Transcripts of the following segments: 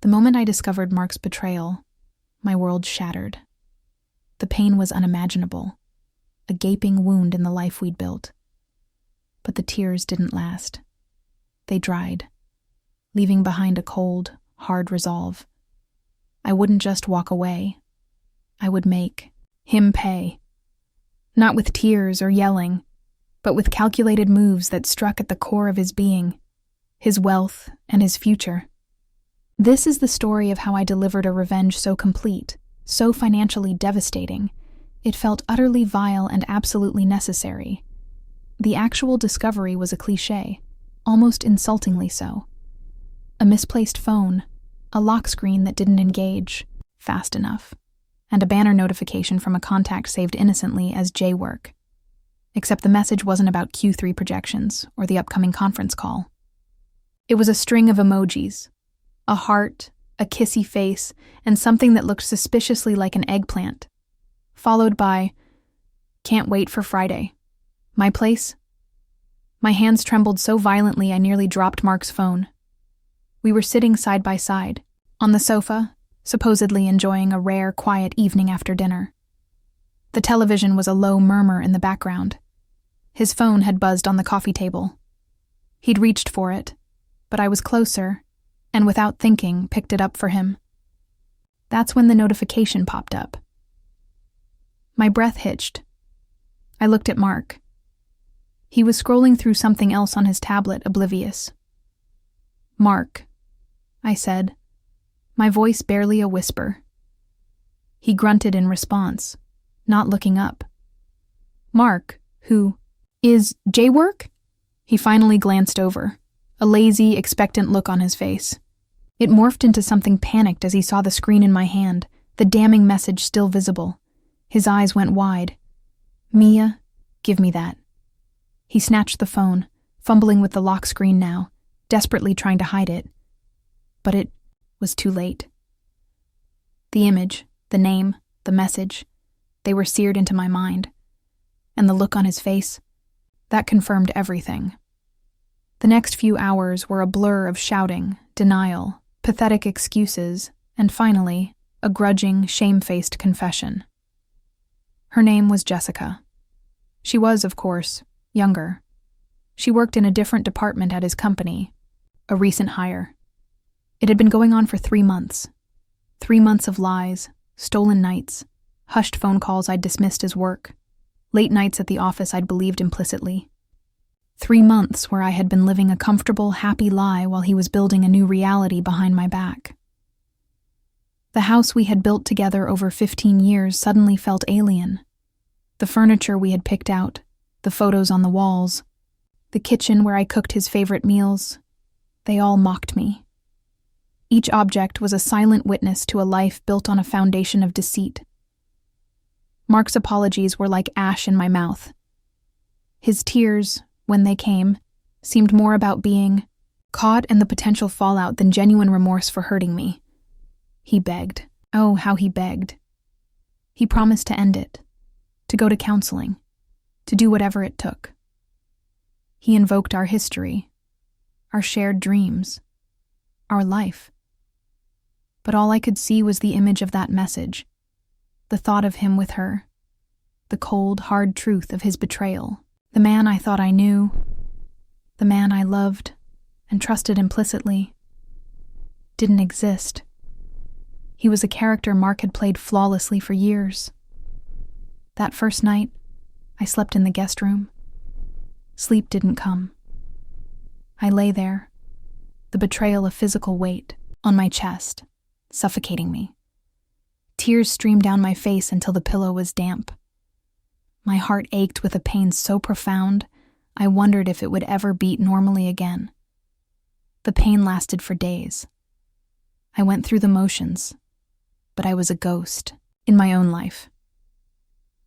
The moment I discovered Mark's betrayal, my world shattered. The pain was unimaginable, a gaping wound in the life we'd built. But the tears didn't last. They dried, leaving behind a cold, hard resolve. I wouldn't just walk away. I would make him pay. Not with tears or yelling, but with calculated moves that struck at the core of his being, his wealth and his future. This is the story of how I delivered a revenge so complete, so financially devastating, it felt utterly vile and absolutely necessary. The actual discovery was a cliché, almost insultingly so. A misplaced phone, a lock screen that didn't engage fast enough, and a banner notification from a contact saved innocently as J-work. Except the message wasn't about Q3 projections or the upcoming conference call. It was a string of emojis, a heart, a kissy face, and something that looked suspiciously like an eggplant, followed by, "Can't wait for Friday. My place?" My hands trembled so violently I nearly dropped Mark's phone. We were sitting side by side, on the sofa, supposedly enjoying a rare, quiet evening after dinner. The television was a low murmur in the background. His phone had buzzed on the coffee table. He'd reached for it, but I was closer, and without thinking, picked it up for him. That's when the notification popped up. My breath hitched. I looked at Mark. He was scrolling through something else on his tablet, oblivious. "Mark," I said, my voice barely a whisper. He grunted in response, not looking up. Mark, who is J-work? He finally glanced over, a lazy, expectant look on his face. It morphed into something panicked as he saw the screen in my hand, the damning message still visible. His eyes went wide. "Mia, give me that." He snatched the phone, fumbling with the lock screen now, desperately trying to hide it. But it was too late. The image, the name, the message, they were seared into my mind. And the look on his face, that confirmed everything. The next few hours were a blur of shouting, denial, pathetic excuses, and finally, a grudging, shame-faced confession. Her name was Jessica. She was, of course, younger. She worked in a different department at his company, a recent hire. It had been going on for 3 months. 3 months of lies, stolen nights, hushed phone calls I'd dismissed as work, late nights at the office I'd believed implicitly. 3 months where I had been living a comfortable, happy lie while he was building a new reality behind my back. The house we had built together over 15 years suddenly felt alien. The furniture we had picked out, the photos on the walls, the kitchen where I cooked his favorite meals, they all mocked me. Each object was a silent witness to a life built on a foundation of deceit. Mark's apologies were like ash in my mouth. His tears, when they came, seemed more about being caught in the potential fallout than genuine remorse for hurting me. He begged. Oh, how he begged. He promised to end it, to go to counseling, to do whatever it took. He invoked our history, our shared dreams, our life. But all I could see was the image of that message, the thought of him with her, the cold, hard truth of his betrayal. The man I thought I knew, the man I loved and trusted implicitly, didn't exist. He was a character Mark had played flawlessly for years. That first night, I slept in the guest room. Sleep didn't come. I lay there, the betrayal of physical weight on my chest, suffocating me. Tears streamed down my face until the pillow was damp. My heart ached with a pain so profound, I wondered if it would ever beat normally again. The pain lasted for days. I went through the motions, but I was a ghost in my own life.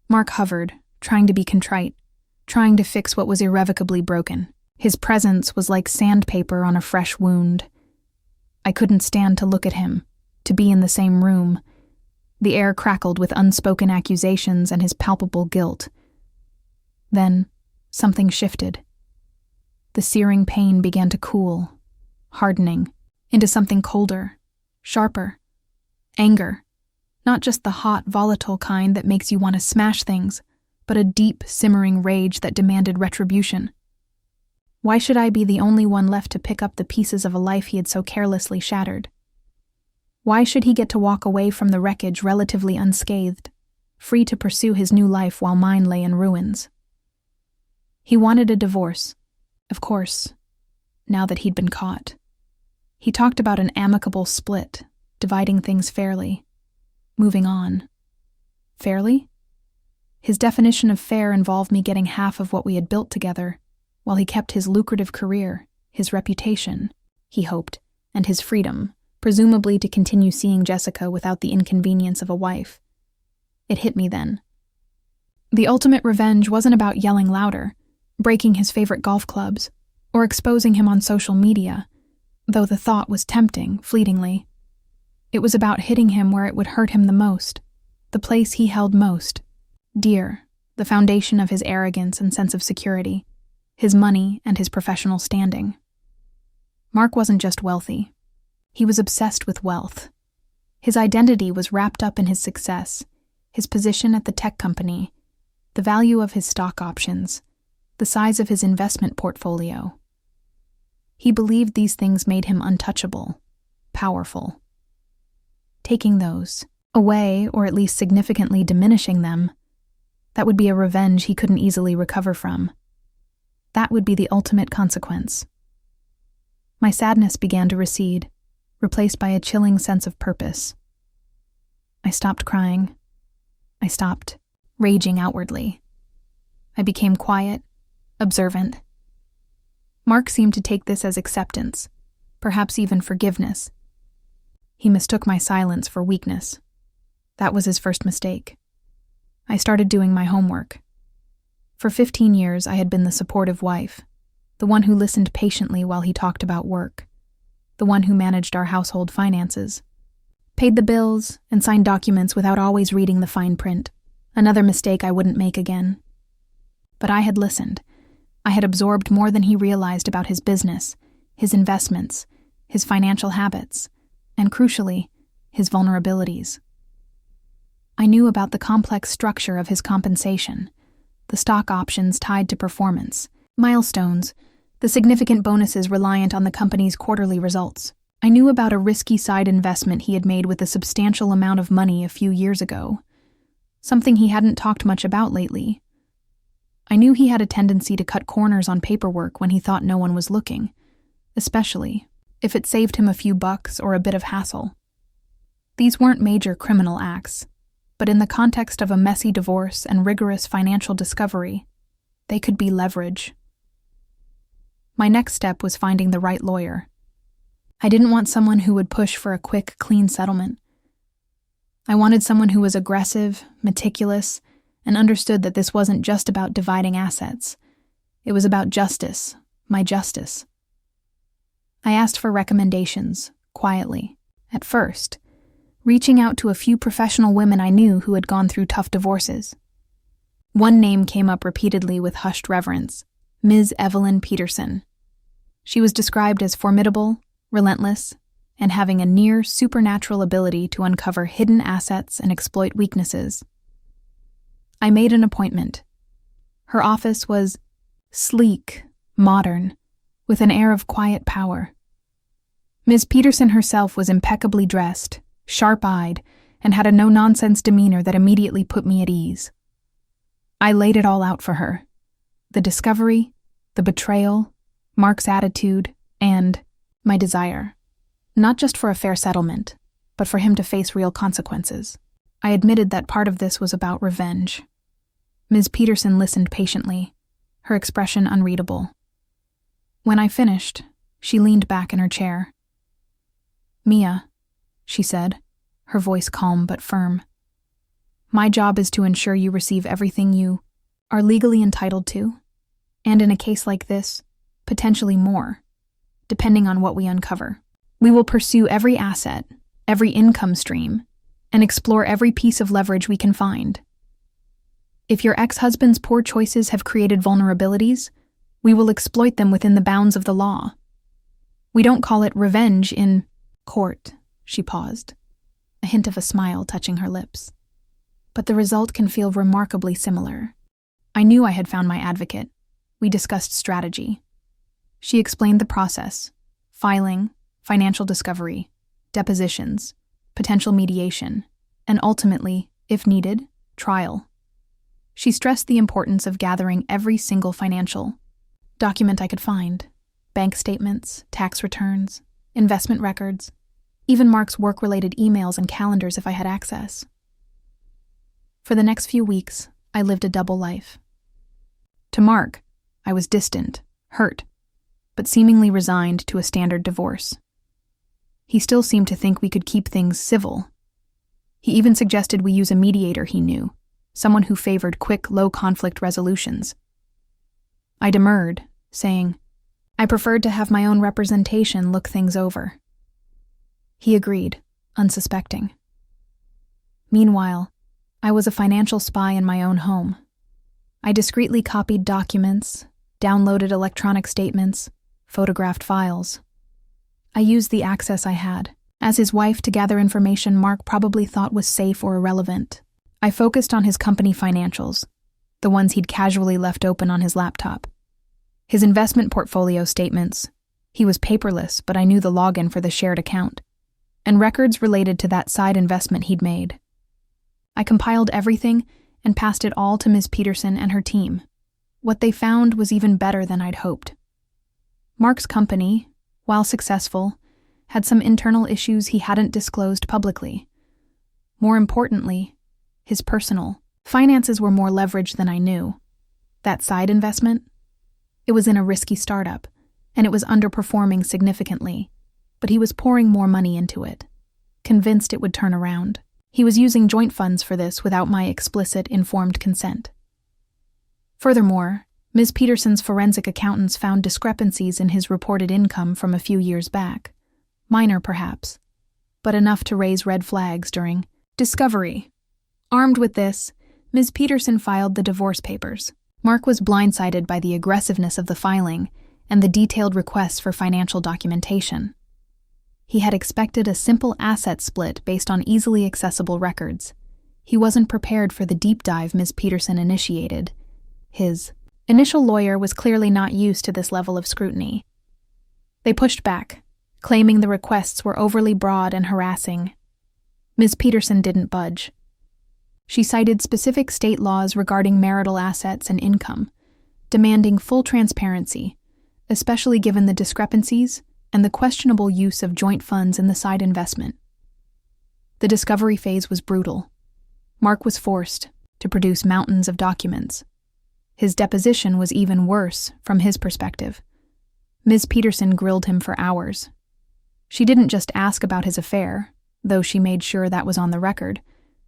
Mark hovered, trying to be contrite, trying to fix what was irrevocably broken. His presence was like sandpaper on a fresh wound. I couldn't stand to look at him, to be in the same room. The air crackled with unspoken accusations and his palpable guilt. Then, something shifted. The searing pain began to cool, hardening, into something colder, sharper. Anger. Not just the hot, volatile kind that makes you want to smash things, but a deep, simmering rage that demanded retribution. Why should I be the only one left to pick up the pieces of a life he had so carelessly shattered? Why should he get to walk away from the wreckage relatively unscathed, free to pursue his new life while mine lay in ruins? He wanted a divorce, of course, now that he'd been caught. He talked about an amicable split, dividing things fairly, moving on. Fairly? His definition of fair involved me getting half of what we had built together, while he kept his lucrative career, his reputation, he hoped, and his freedom, presumably to continue seeing Jessica without the inconvenience of a wife. It hit me then. The ultimate revenge wasn't about yelling louder, breaking his favorite golf clubs, or exposing him on social media, though the thought was tempting, fleetingly. It was about hitting him where it would hurt him the most, the place he held most dear, the foundation of his arrogance and sense of security, his money and his professional standing. Mark wasn't just wealthy. He was obsessed with wealth. His identity was wrapped up in his success, his position at the tech company, the value of his stock options, the size of his investment portfolio. He believed these things made him untouchable, powerful. Taking those away, or at least significantly diminishing them, that would be a revenge he couldn't easily recover from. That would be the ultimate consequence. My sadness began to recede, replaced by a chilling sense of purpose. I stopped crying. I stopped raging outwardly. I became quiet, observant. Mark seemed to take this as acceptance, perhaps even forgiveness. He mistook my silence for weakness. That was his first mistake. I started doing my homework. For 15 years, I had been the supportive wife, the one who listened patiently while he talked about work, the one who managed our household finances, paid the bills, and signed documents without always reading the fine print, another mistake I wouldn't make again. But I had listened. I had absorbed more than he realized about his business, his investments, his financial habits, and crucially, his vulnerabilities. I knew about the complex structure of his compensation, the stock options tied to performance, milestones, the significant bonuses reliant on the company's quarterly results. I knew about a risky side investment he had made with a substantial amount of money a few years ago, something he hadn't talked much about lately. I knew he had a tendency to cut corners on paperwork when he thought no one was looking, especially if it saved him a few bucks or a bit of hassle. These weren't major criminal acts, but in the context of a messy divorce and rigorous financial discovery, they could be leverage. My next step was finding the right lawyer. I didn't want someone who would push for a quick, clean settlement. I wanted someone who was aggressive, meticulous, and understood that this wasn't just about dividing assets. It was about justice, my justice. I asked for recommendations, quietly, at first, reaching out to a few professional women I knew who had gone through tough divorces. One name came up repeatedly with hushed reverence: Ms. Evelyn Peterson. She was described as formidable, relentless, and having a near supernatural ability to uncover hidden assets and exploit weaknesses. I made an appointment. Her office was sleek, modern, with an air of quiet power. Ms. Peterson herself was impeccably dressed, sharp-eyed, and had a no-nonsense demeanor that immediately put me at ease. I laid it all out for her. The discovery, the betrayal, Mark's attitude, and my desire. Not just for a fair settlement, but for him to face real consequences. I admitted that part of this was about revenge. Ms. Peterson listened patiently, her expression unreadable. When I finished, she leaned back in her chair. "Mia," she said, her voice calm but firm. "My job is to ensure you receive everything you are legally entitled to, and in a case like this, potentially more, depending on what we uncover. We will pursue every asset, every income stream, and explore every piece of leverage we can find. If your ex-husband's poor choices have created vulnerabilities, we will exploit them within the bounds of the law. We don't call it revenge in court, She paused, a hint of a smile touching her lips. "But the result can feel remarkably similar." I knew I had found my advocate. We discussed strategy. She explained the process: filing, financial discovery, depositions, potential mediation, and ultimately, if needed, trial. She stressed the importance of gathering every single financial document I could find: bank statements, tax returns, investment records, even Mark's work-related emails and calendars if I had access. For the next few weeks, I lived a double life. To Mark, I was distant, hurt, but seemingly resigned to a standard divorce. He still seemed to think we could keep things civil. He even suggested we use a mediator he knew, someone who favored quick, low-conflict resolutions. I demurred, saying, I preferred to have my own representation look things over. He agreed, unsuspecting. Meanwhile, I was a financial spy in my own home. I discreetly copied documents, downloaded electronic statements, photographed files. I used the access I had. As his wife, to gather information Mark probably thought was safe or irrelevant. I focused on his company financials, the ones he'd casually left open on his laptop. His investment portfolio statements. He was paperless, but I knew the login for the shared account. And records related to that side investment he'd made. I compiled everything and passed it all to Ms. Peterson and her team. What they found was even better than I'd hoped. Mark's company, while successful, had some internal issues he hadn't disclosed publicly. More importantly, his personal finances were more leveraged than I knew. That side investment? It was in a risky startup, and it was underperforming significantly, but he was pouring more money into it, convinced it would turn around. He was using joint funds for this without my explicit, informed consent. Furthermore, Ms. Peterson's forensic accountants found discrepancies in his reported income from a few years back. Minor, perhaps, but enough to raise red flags during discovery. Armed with this, Ms. Peterson filed the divorce papers. Mark was blindsided by the aggressiveness of the filing and the detailed requests for financial documentation. He had expected a simple asset split based on easily accessible records. He wasn't prepared for the deep dive Ms. Peterson initiated. His initial lawyer was clearly not used to this level of scrutiny. They pushed back, claiming the requests were overly broad and harassing. Ms. Peterson didn't budge. She cited specific state laws regarding marital assets and income, demanding full transparency, especially given the discrepancies and the questionable use of joint funds in the side investment. The discovery phase was brutal. Mark was forced to produce mountains of documents. His deposition was even worse from his perspective. Ms. Peterson grilled him for hours. She didn't just ask about his affair, though she made sure that was on the record.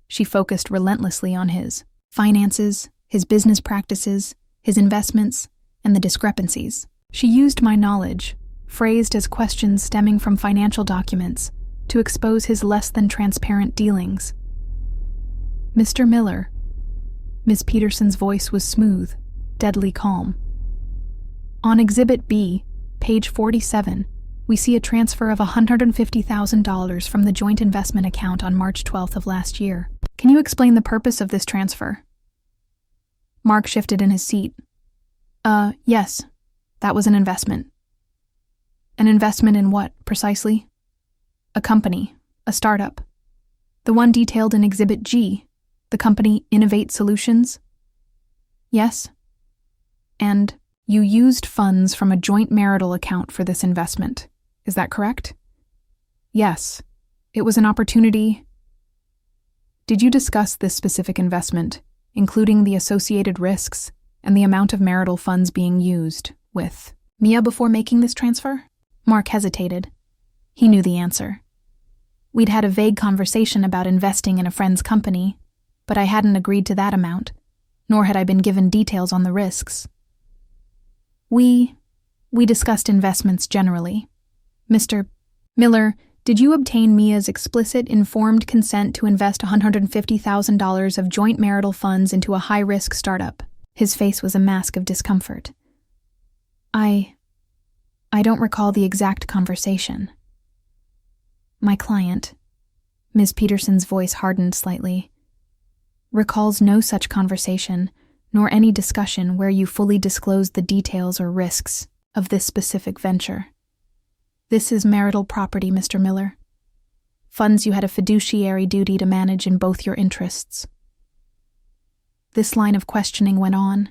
She focused relentlessly on his finances, his business practices, his investments, and the discrepancies. She used my knowledge, phrased as questions stemming from financial documents, to expose his less than transparent dealings. Mr. Miller. Ms. Peterson's voice was smooth, deadly calm. On Exhibit B, page 47, we see a transfer of $150,000 from the joint investment account on March 12th of last year. Can you explain the purpose of this transfer? Mark shifted in his seat. Yes, that was an investment. An investment in what, precisely? A company, a startup. The one detailed in Exhibit G, the company Innovate Solutions? Yes. And you used funds from a joint marital account for this investment. Is that correct? Yes. It was an opportunity. Did you discuss this specific investment, including the associated risks and the amount of marital funds being used, with Mia before making this transfer? Mark hesitated. He knew the answer. We'd had a vague conversation about investing in a friend's company, but I hadn't agreed to that amount, nor had I been given details on the risks. We discussed investments generally. Mr. Miller, did you obtain Mia's explicit, informed consent to invest $150,000 of joint marital funds into a high-risk startup? His face was a mask of discomfort. I don't recall the exact conversation. My client, Ms. Peterson's voice hardened slightly, recalls no such conversation, nor any discussion where you fully disclosed the details or risks of this specific venture. This is marital property, Mr. Miller. Funds you had a fiduciary duty to manage in both your interests. This line of questioning went on,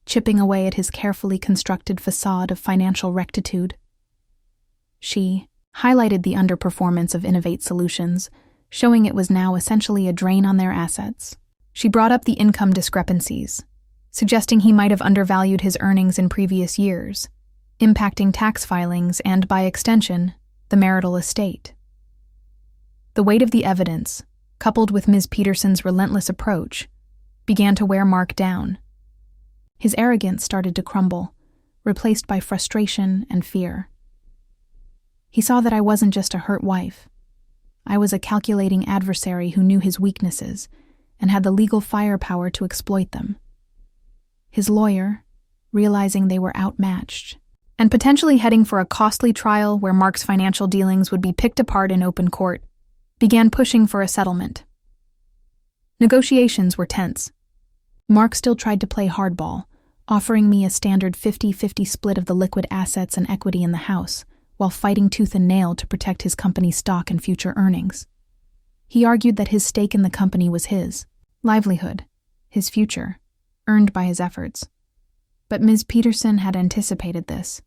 chipping away at his carefully constructed facade of financial rectitude. She highlighted the underperformance of Innovate Solutions, showing it was now essentially a drain on their assets. She brought up the income discrepancies, suggesting he might have undervalued his earnings in previous years, impacting tax filings and, by extension, the marital estate. The weight of the evidence, coupled with Ms. Peterson's relentless approach, began to wear Mark down. His arrogance started to crumble, replaced by frustration and fear. He saw that I wasn't just a hurt wife. I was a calculating adversary who knew his weaknesses and had the legal firepower to exploit them. His lawyer, realizing they were outmatched, and potentially heading for a costly trial where Mark's financial dealings would be picked apart in open court, began pushing for a settlement. Negotiations were tense. Mark still tried to play hardball, offering me a standard 50-50 split of the liquid assets and equity in the house, while fighting tooth and nail to protect his company's stock and future earnings. He argued that his stake in the company was his livelihood, his future, earned by his efforts. But Ms. Peterson had anticipated this.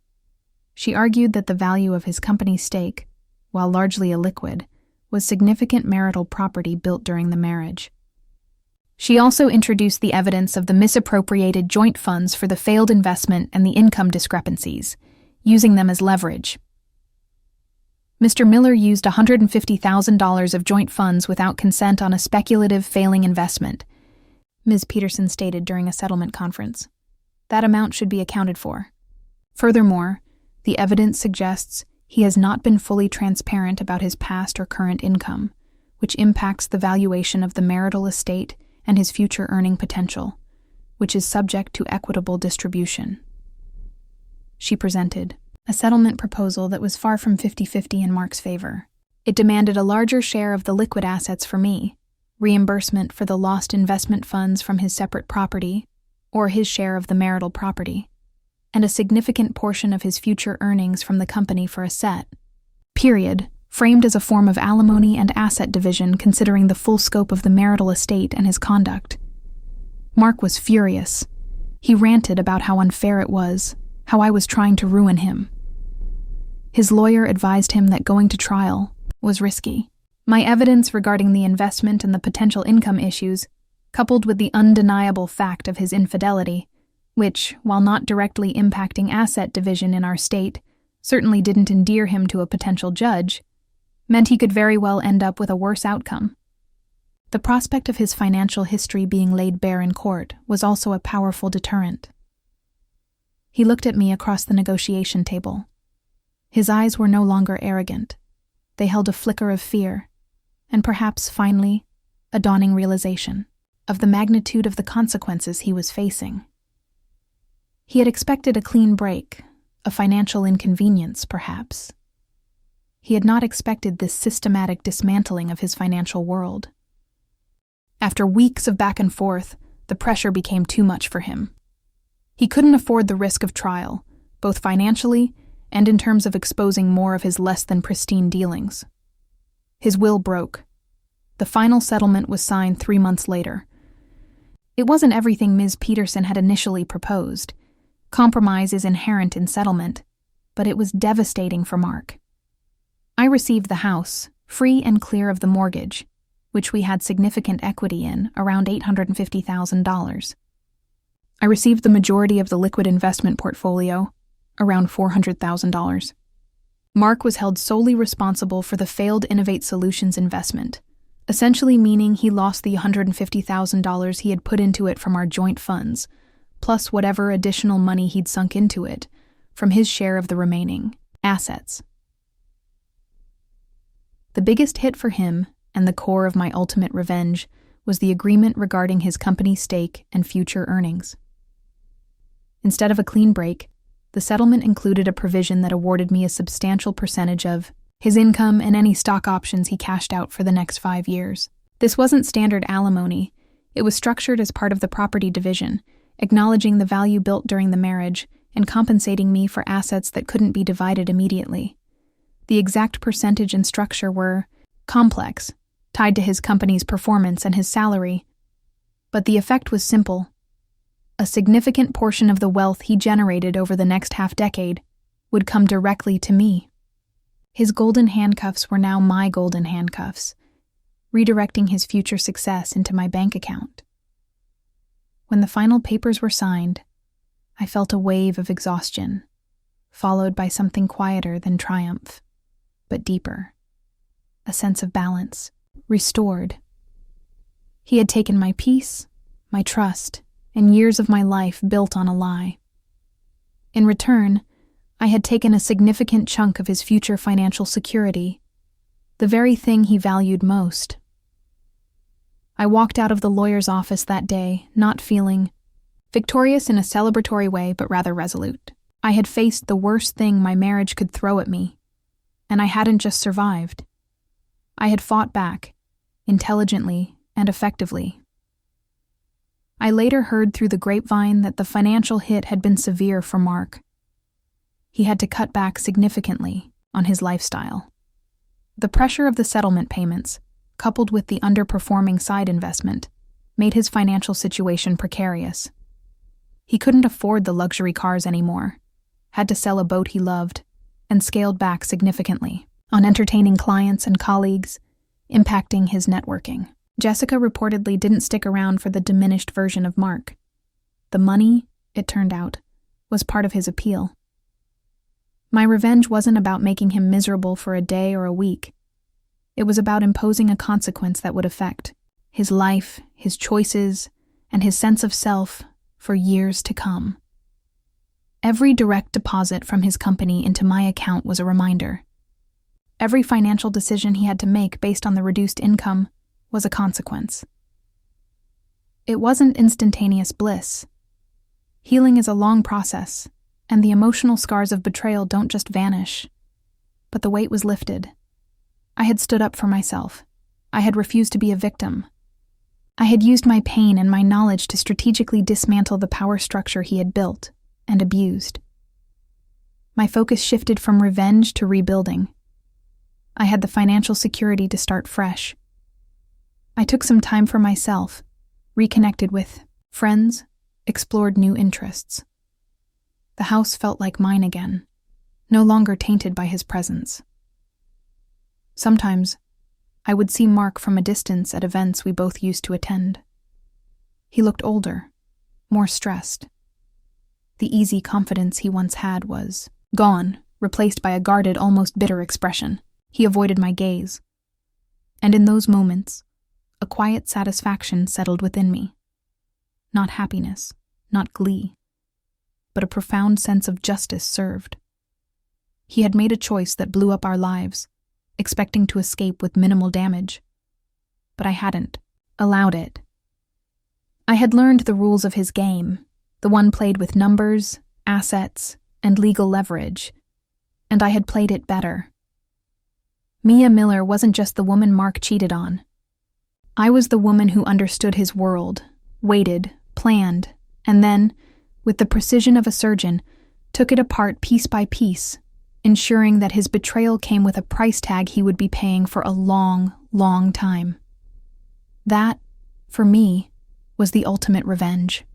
She argued that the value of his company's stake, while largely illiquid, was significant marital property built during the marriage. She also introduced the evidence of the misappropriated joint funds for the failed investment and the income discrepancies, using them as leverage. Mr. Miller used $150,000 of joint funds without consent on a speculative failing investment, Ms. Peterson stated during a settlement conference. That amount should be accounted for. Furthermore, the evidence suggests he has not been fully transparent about his past or current income, which impacts the valuation of the marital estate and his future earning potential, which is subject to equitable distribution. She presented a settlement proposal that was far from 50-50 in Mark's favor. It demanded a larger share of the liquid assets for me, reimbursement for the lost investment funds from his separate property, or his share of the marital property, and a significant portion of his future earnings from the company for a set, framed as a form of alimony and asset division considering the full scope of the marital estate and his conduct. Mark was furious. He ranted about how unfair it was, how I was trying to ruin him. His lawyer advised him that going to trial was risky. My evidence regarding the investment and the potential income issues, coupled with the undeniable fact of his infidelity, which, while not directly impacting asset division in our state, certainly didn't endear him to a potential judge, meant he could very well end up with a worse outcome. The prospect of his financial history being laid bare in court was also a powerful deterrent. He looked at me across the negotiation table. His eyes were no longer arrogant. They held a flicker of fear, and perhaps, finally, a dawning realization of the magnitude of the consequences he was facing. He had expected a clean break, a financial inconvenience, perhaps. He had not expected this systematic dismantling of his financial world. After weeks of back and forth, the pressure became too much for him. He couldn't afford the risk of trial, both financially and in terms of exposing more of his less than pristine dealings. His will broke. The final settlement was signed 3 months later. It wasn't everything Ms. Peterson had initially proposed. Compromise is inherent in settlement, but it was devastating for Mark. I received the house, free and clear of the mortgage, which we had significant equity in, around $850,000. I received the majority of the liquid investment portfolio, around $400,000. Mark was held solely responsible for the failed Innovate Solutions investment, essentially meaning he lost the $150,000 he had put into it from our joint funds, plus whatever additional money he'd sunk into it, from his share of the remaining assets. The biggest hit for him, and the core of my ultimate revenge, was the agreement regarding his company's stake and future earnings. Instead of a clean break, the settlement included a provision that awarded me a substantial percentage of his income, and any stock options he cashed out for the next 5 years. This wasn't standard alimony. It was structured as part of the property division, acknowledging the value built during the marriage and compensating me for assets that couldn't be divided immediately. The exact percentage and structure were complex, tied to his company's performance and his salary, but the effect was simple. A significant portion of the wealth he generated over the next half-decade would come directly to me. His golden handcuffs were now my golden handcuffs, redirecting his future success into my bank account. When the final papers were signed, I felt a wave of exhaustion, followed by something quieter than triumph, but deeper. A sense of balance, restored. He had taken my peace, my trust, and years of my life built on a lie. In return, I had taken a significant chunk of his future financial security, the very thing he valued most. I walked out of the lawyer's office that day, not feeling victorious in a celebratory way, but rather resolute. I had faced the worst thing my marriage could throw at me, and I hadn't just survived. I had fought back, intelligently and effectively. I later heard through the grapevine that the financial hit had been severe for Mark. He had to cut back significantly on his lifestyle. The pressure of the settlement payments, coupled with the underperforming side investment, made his financial situation precarious. He couldn't afford the luxury cars anymore, had to sell a boat he loved, and scaled back significantly on entertaining clients and colleagues, impacting his networking. Jessica reportedly didn't stick around for the diminished version of Mark. The money, it turned out, was part of his appeal. My revenge wasn't about making him miserable for a day or a week. It was about imposing a consequence that would affect his life, his choices, and his sense of self for years to come. Every direct deposit from his company into my account was a reminder. Every financial decision he had to make based on the reduced income was a consequence. It wasn't instantaneous bliss. Healing is a long process, and the emotional scars of betrayal don't just vanish. But the weight was lifted. I had stood up for myself. I had refused to be a victim. I had used my pain and my knowledge to strategically dismantle the power structure he had built and abused. My focus shifted from revenge to rebuilding. I had the financial security to start fresh. I took some time for myself, reconnected with friends, explored new interests. The house felt like mine again, no longer tainted by his presence. Sometimes, I would see Mark from a distance at events we both used to attend. He looked older, more stressed. The easy confidence he once had was gone, replaced by a guarded, almost bitter expression. He avoided my gaze. And in those moments, a quiet satisfaction settled within me. Not happiness, not glee, but a profound sense of justice served. He had made a choice that blew up our lives, expecting to escape with minimal damage. But I hadn't allowed it. I had learned the rules of his game, the one played with numbers, assets, and legal leverage, and I had played it better. Mia Miller wasn't just the woman Mark cheated on. I was the woman who understood his world, waited, planned, and then, with the precision of a surgeon, took it apart piece by piece, ensuring that his betrayal came with a price tag he would be paying for a long, long time. That, for me, was the ultimate revenge.